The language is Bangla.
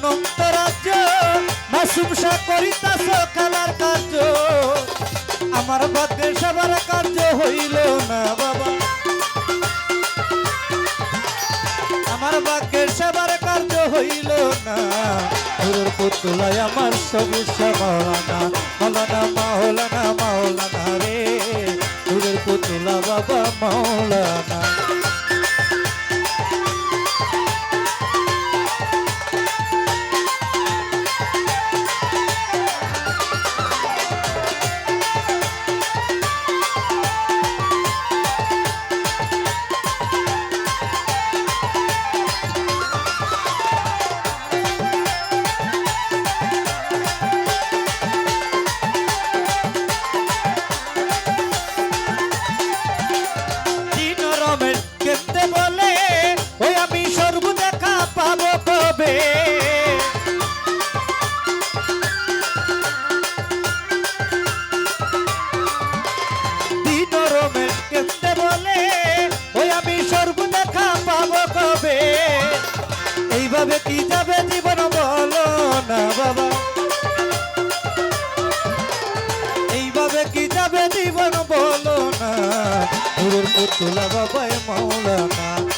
অনন্ত রাজ্য মাসুম শাহ করিতাছ খেলার কার্য আমার ভাগ্যে সবার কার্য হইল না বাবা আমার ভাগ্যের সবার কার্য হইল না তোর পুতুলায় আমার সমস্যা মাওলানা মাওলানা মাওলানা মাওলানা রে তোর পুতুলা বাবা মাওলানা কেমতে বলে ওই আমি সর্ব দেখা পাবো কবে দিনরমের কেমতে বলে ওই আমি সর্ব দেখা পাবো কবে এইভাবে কি যাবে জীবন বলো না বাবা এইভাবে কি যাবে জীবন বলো না তোর পুতুলা বাবাই মাওলানা